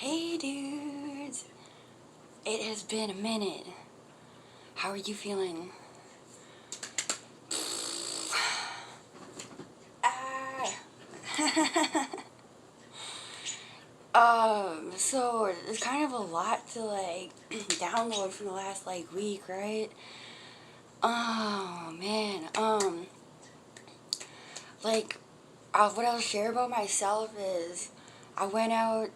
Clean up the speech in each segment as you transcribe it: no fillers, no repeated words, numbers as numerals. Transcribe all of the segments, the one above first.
Hey dudes! It has been a minute. How are you feeling? So it's kind of a lot to like download from the last like week, right? Oh man. Like what I'll share about myself is I went out,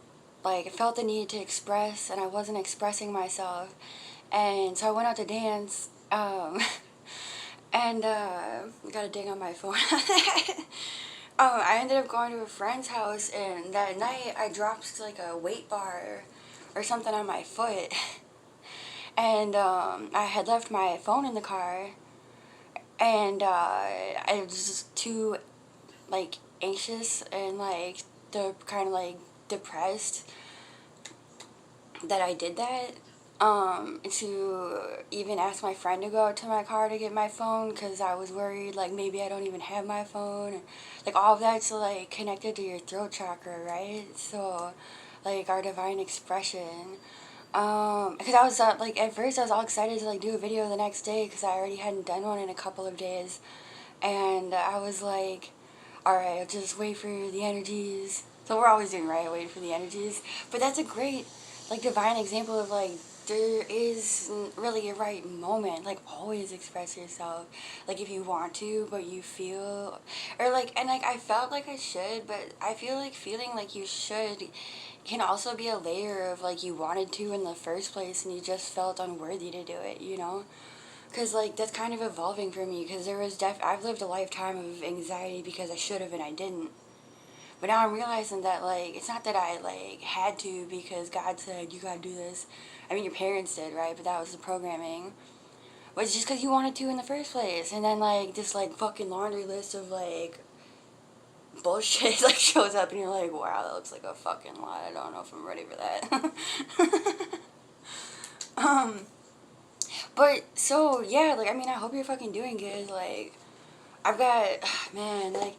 like I felt the need to express and I wasn't expressing myself. And so I went out to dance, and got a ding on my phone. I ended up going to a friend's house, and that night I dropped like a weight bar or something on my foot. And I had left my phone in the car, and I was just too like anxious and like kind of like depressed that I did that, to even ask my friend to go out to my car to get my phone, because I was worried like maybe I don't even have my phone, and like all of that's like connected to your throat chakra, right? So like our divine expression, because I was like at first I was all excited to like do a video the next day because I already hadn't done one in a couple of days, and I was like, all right, I'll just wait for the energies. So we're always doing, right, waiting for the energies. But that's a great like divine example of like there is really a right moment. Like always express yourself, like if you want to but you feel, or like, and like I felt like I should, but I feel like feeling like you should can also be a layer of like you wanted to in the first place and you just felt unworthy to do it, you know? Because like that's kind of evolving for me, because there was I've lived a lifetime of anxiety because I should have and I didn't. But now I'm realizing that like it's not that I like had to because God said you gotta do this. I mean your parents did, right? But that was the programming. But it's just because you wanted to in the first place, and then like this like fucking laundry list of like bullshit like shows up, and you're like, wow, that looks like a fucking lot. I don't know if I'm ready for that. um, but so yeah, like I mean, I hope you're fucking doing good. Like I've got, man, like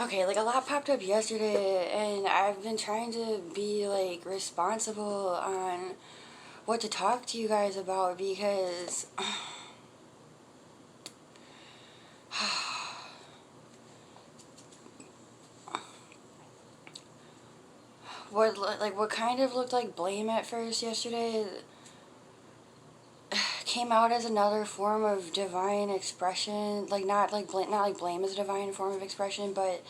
okay, like a lot popped up yesterday, and I've been trying to be like responsible on what to talk to you guys about because what kind of looked like blame at first yesterday came out as another form of divine expression. Like not like blame as a divine form of expression, but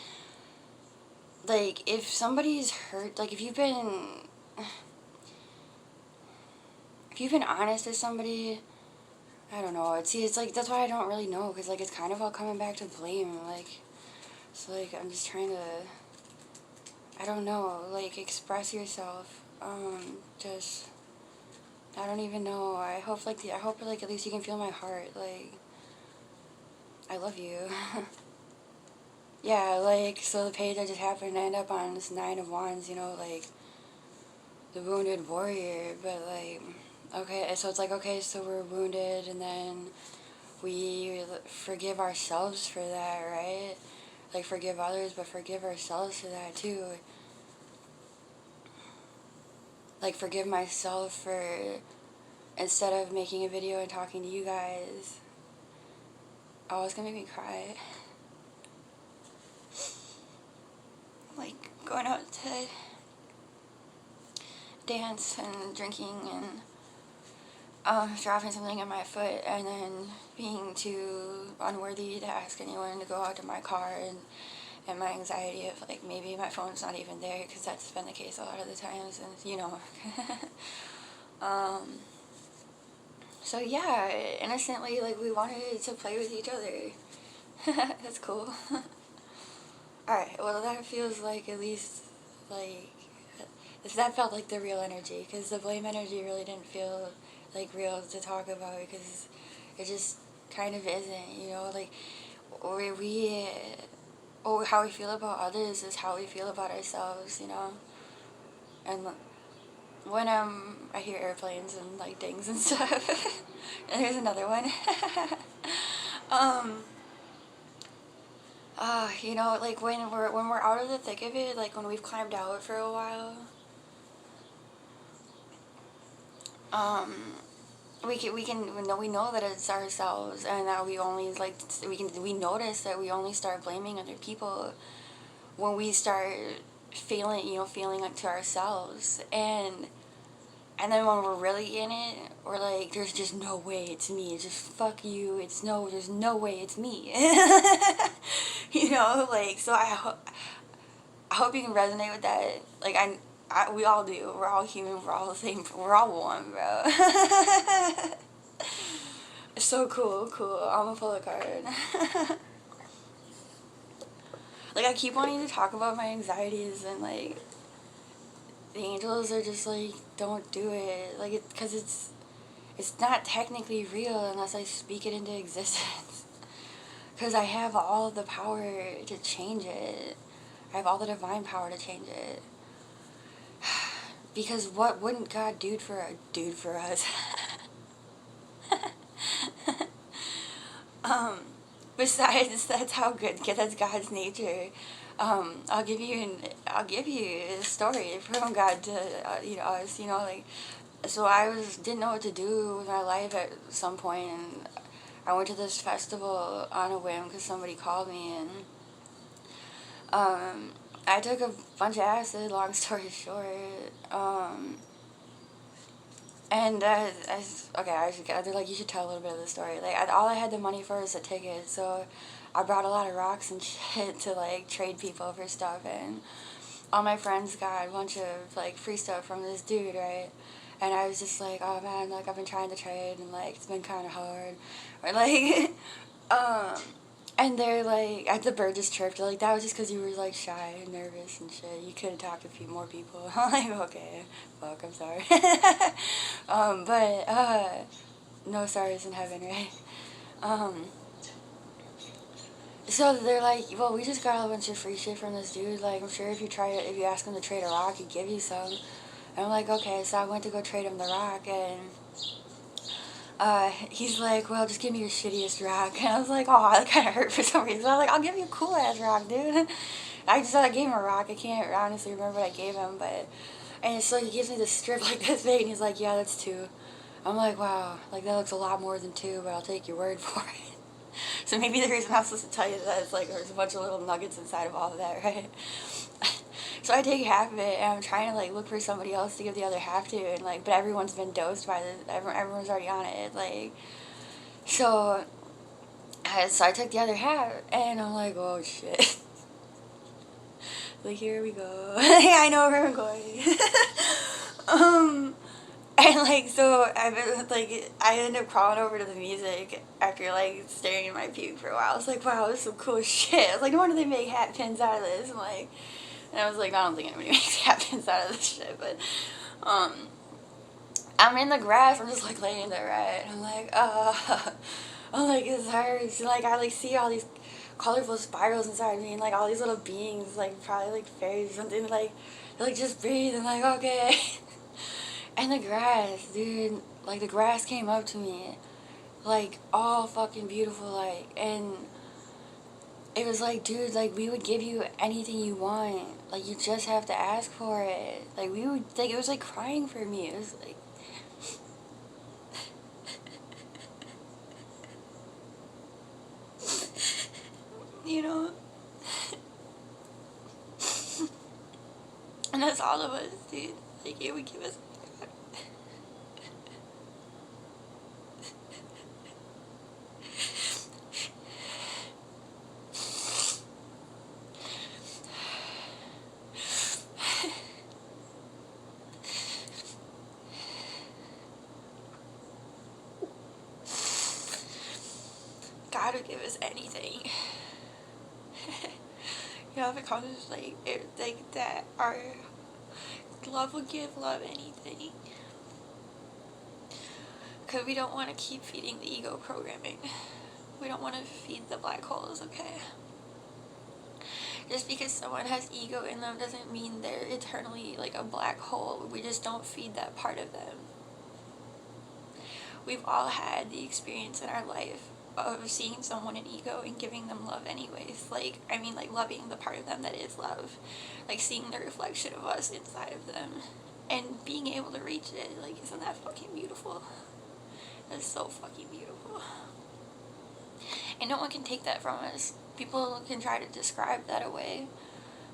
like if somebody's hurt, like if you've been honest with somebody, I don't know. It's like that's why I don't really know, because like it's kind of all coming back to blame. Like so like I'm just trying to, I don't know, like express yourself. Just I don't even know. I hope like at least you can feel my heart. Like I love you. Yeah, like so the page I just happened to end up on this Nine of Wands. You know, like the wounded warrior. But like okay, so it's like okay, so we're wounded, and then we forgive ourselves for that, right? Like forgive others, but forgive ourselves for that too. Like forgive myself for, instead of making a video and talking to you guys, oh, it's gonna make me cry. Like going out to dance and drinking and dropping something on my foot, and then being too unworthy to ask anyone to go out to my car, and my anxiety of like maybe my phone's not even there, because that's been the case a lot of the times, and you know. So yeah, innocently, like we wanted to play with each other. That's cool. Alright, well that feels like at least like that felt like the real energy, because the blame energy really didn't feel like real to talk about, because it just kind of isn't, you know, like or how we feel about others is how we feel about ourselves, you know. And when I hear airplanes and like dings and stuff, and here's another one. You know, like when we're out of the thick of it, like when we've climbed out for a while, we know that it's ourselves, and that we only like we notice that we only start blaming other people when we start feeling like to ourselves, and then when we're really in it, we're like, there's just no way it's me. It's just fuck you. There's no way it's me. Like, so I hope you can resonate with that. Like, we all do. We're all human. We're all the same. We're all one, bro. It's so cool. I'm gonna pull a card. Like, I keep wanting to talk about my anxieties, and like, the angels are just like, don't do it. Like, because it's not technically real unless I speak it into existence. Because I have all of the power to change it. I have all the divine power to change it. Because what wouldn't God do for us? Besides, that's God's nature. I'll give you a story from God to us. Like, so I didn't know what to do with my life at some point, and I went to this festival on a whim because somebody called me, and I took a bunch of acid. Long story short, and they're like, you should tell a little bit of the story. Like, all I had the money for was a ticket, so I brought a lot of rocks and shit to like trade people for stuff, and all my friends got a bunch of like free stuff from this dude, right? And I was just like, oh man, like, I've been trying to trade, and like, it's been kind of hard, or like, and they're like, the bird just chirped, like, that was just because you were like shy and nervous and shit. You could have talked to a few more people. I'm like, okay, fuck, I'm sorry. No sorries in heaven, right? So they're like, well, we just got a bunch of free shit from this dude. Like, I'm sure if you ask him to trade a rock, he'd give you some. And I'm like, okay. So I went to go trade him the rock, and he's like, well, just give me your shittiest rock. And I was like, oh, that kind of hurt for some reason. I was like, I'll give you a cool ass rock, dude. I gave him a rock. I can't honestly remember what I gave him, and so he gives me this strip like this big, and he's like, yeah, that's 2. I'm like, wow, like, that looks a lot more than 2, but I'll take your word for it. So maybe the reason I'm supposed to tell you that is like, there's a bunch of little nuggets inside of all of that, right? So I take half of it, and I'm trying to like look for somebody else to give the other half to, and like, but everyone's been dosed by this. Everyone's already on it, like. So I took the other half, and I'm like, oh shit. Like, here we go. I know where I'm going. And like, so I ended up crawling over to the music after like staring at my puke for a while. I was like, wow, this is some cool shit. I was like, no wonder they make hat pins out of this. And I was like, I don't think anybody makes hat pins out of this shit. But I'm in the grass. I'm just like laying there, right? And I'm like, I'm like, this hurts. Like, I like see all these colorful spirals inside me, and like all these little beings, like probably like fairies or something. Like, they're like, just breathe. And like, okay. And the grass, dude, like, the grass came up to me, like, all fucking beautiful, like, and it was like, dude, like, we would give you anything you want, like, you just have to ask for it, like, we would, like, it was like crying for me, it was like, and that's all of us, dude, like, it would give us. God would give us anything. Because it's like that our love will give love anything. Because we don't want to keep feeding the ego programming. We don't want to feed the black holes, okay? Just because someone has ego in them doesn't mean they're eternally like a black hole. We just don't feed that part of them. We've all had the experience in our life of seeing someone in ego and giving them love anyways. Like, I mean, like, loving the part of them that is love. Like, seeing the reflection of us inside of them. and being able to reach it. Like, isn't that fucking beautiful? That's so fucking beautiful. And no one can take that from us. People can try to describe that away,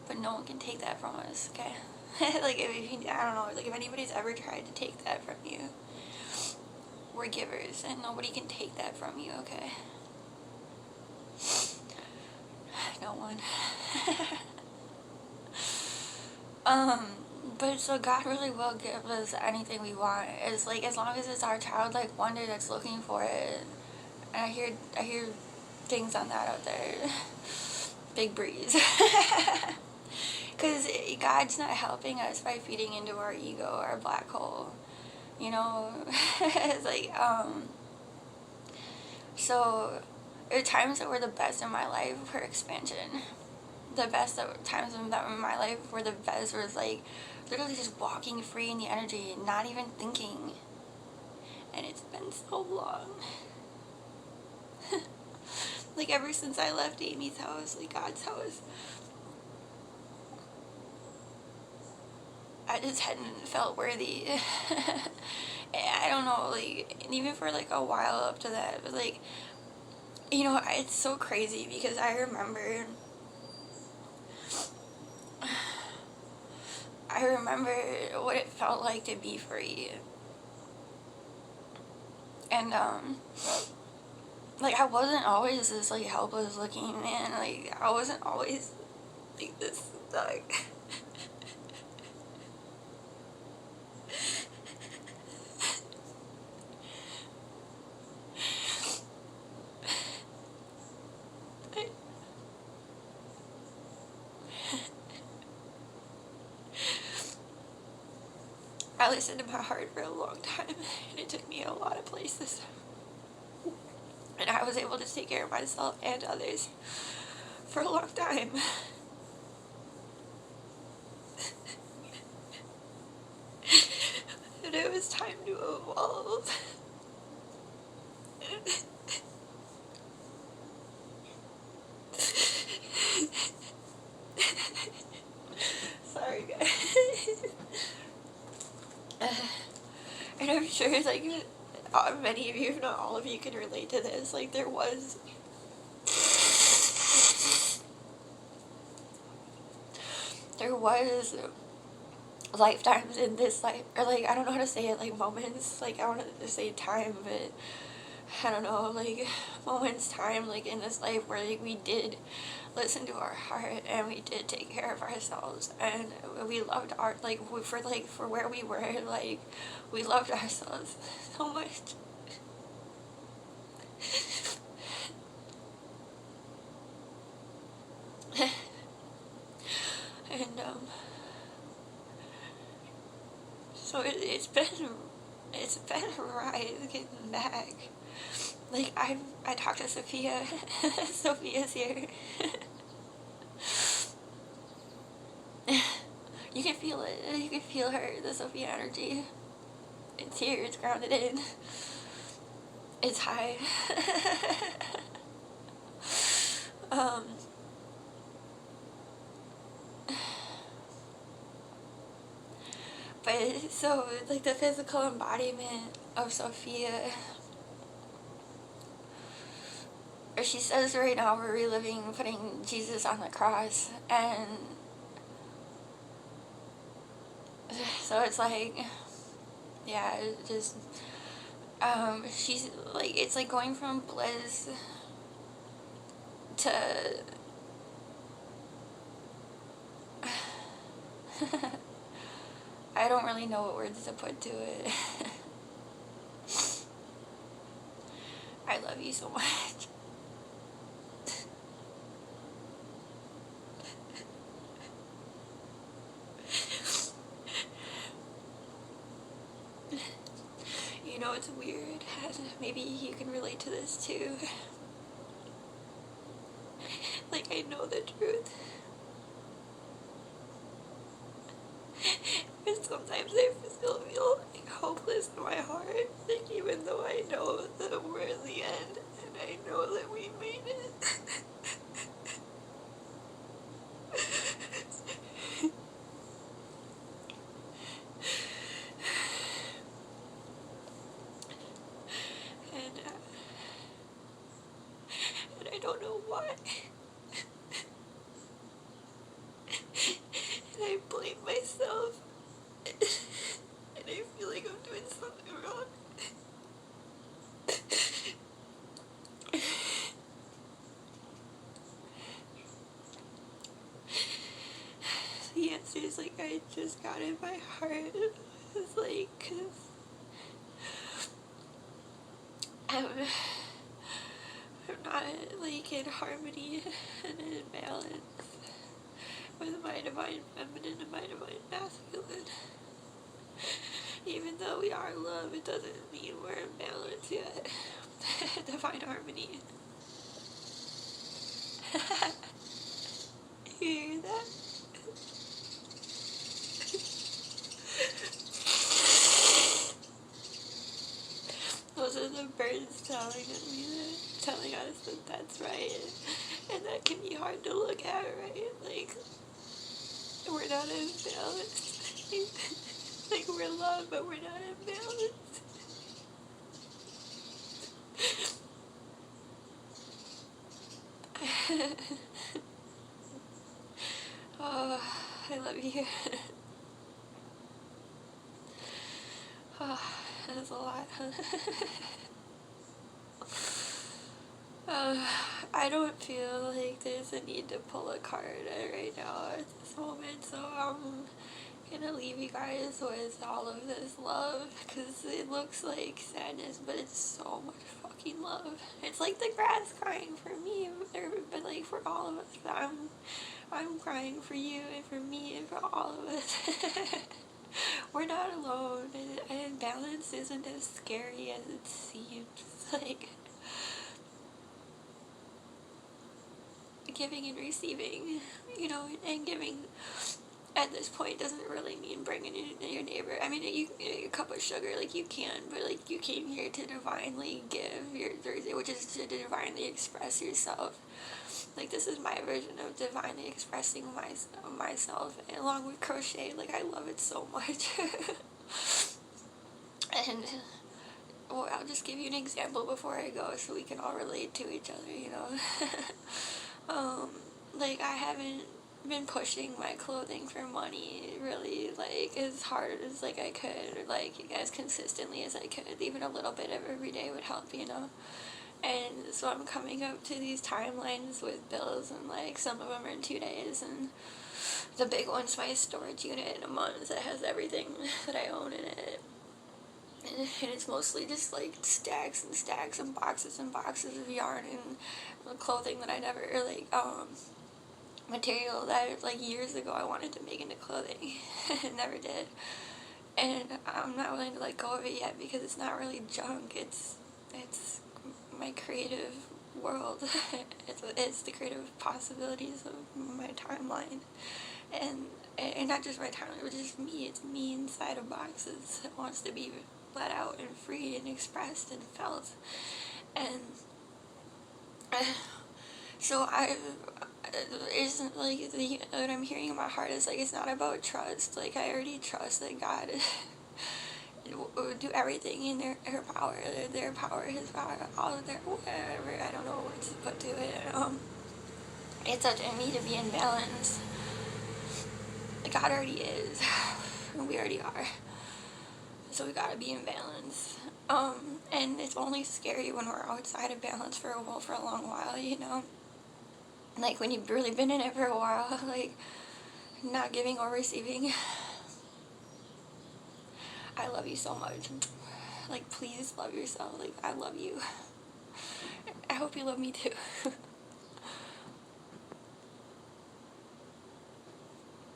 but no one can take that from us, okay? Like, if you, I don't know, like, if anybody's ever tried to take that from you, we're givers, and nobody can take that from you, okay? No one. But so God really will give us anything we want. It's like, as long as it's our childlike wonder that's looking for it. And I hear things on that out there. Big breeze. Because God's not helping us by feeding into our ego, our black hole. You know? It's like, so there are times that were the best in my life for expansion. The best times in my life were the best was like literally just walking free in the energy and not even thinking. And it's been so long. Like, ever since I left Amy's house, like God's house, I just hadn't felt worthy. I don't know, like, and even for like a while up to that, but like, you know, it's so crazy because I remember what it felt like to be free. And, like, I wasn't always this, like, helpless looking man. Like, I wasn't always, like, this stuck. I listened to my heart for a long time, and it took me a lot of places. And I was able to take care of myself and others for a long time. And it was time to evolve. Sorry, guys. And I'm sure, like, many of you, if not all of you, can relate to this. Like, there was lifetimes in this life, or like, I don't know how to say it, like moments, like, I wanted to say time, but I don't know, like, moments, time, like, in this life where, like, we did listen to our heart, and we did take care of ourselves, and we loved for where we were, like, we loved ourselves so much. And, so it's been a ride getting back. Like, I talked to Sophia. Sophia's here. You can feel it. You can feel her, the Sophia energy. It's here. It's grounded in. It's high. But so, like, the physical embodiment of Sophia, or she says right now we're reliving putting Jesus on the cross, and so it's like, yeah, it just, she's like, it's like going from bliss to I don't really know what words to put to it. I love you so much. You know, it's weird, and maybe you can relate to this too. Like, I know the truth. And sometimes I still feel like hopeless in my heart, like, even though I know that we're at the end, and I know that we made it. know why. And I blame myself. And I feel like I'm doing something wrong. The answer is like I just got in my heart. It's like, 'cause I'm not like in harmony and in balance with my divine feminine and my divine masculine. Even though we are love, it doesn't mean we're in balance yet. Divine harmony. You hear that? Those are the birds telling us that that's right, and that can be hard to look at, right? Like, we're not in balance. Like, we're love, but we're not in balance. Oh, I love you. Oh, that is a lot. I don't feel like there's a need to pull a card right now at this moment, so I'm gonna leave you guys with all of this love, because it looks like sadness, but it's so much fucking love. It's like the grass crying for me, but like for all of us. I'm crying for you and for me and for all of us. We're not alone, and balance isn't as scary as it seems. Like, giving and receiving, you know, and giving at this point doesn't really mean bringing in your neighbor. I mean, you can get a cup of sugar, like, you can, but like, you came here to divinely give your Thursday, which is to divinely express yourself. Like, this is my version of divinely expressing myself, and along with crochet. Like, I love it so much. And, well, I'll just give you an example before I go so we can all relate to each other, you know. Like, I haven't been pushing my clothing for money really, like, as hard as, like, I could, or, like, as consistently as I could. Even a little bit of every day would help, you know. And so I'm coming up to these timelines with bills, and like some of them are in 2 days, and the big one's my storage unit in a month that has everything that I own in it. And it's mostly just like stacks and stacks and boxes of yarn and clothing that I never, like, material that like years ago I wanted to make into clothing. Never did. And I'm not willing to let go of it yet, because it's not really junk, it's my creative world. It's the creative possibilities of my timeline, and not just my timeline, but just me. It's me inside of boxes that wants to be let out and free and expressed and felt. And so isn't like what I'm hearing in my heart is like, it's not about trust. Like, I already trust that God do everything in their power, his power, all of their whatever, I don't know what to put to it. It's up to me to be in balance. God already is, and we already are, so we gotta be in balance. And it's only scary when we're outside of balance for a long while, you know, like when you've really been in it for a while, like not giving or receiving. I love you so much. Like, please love yourself. Like, I love you. I hope you love me too.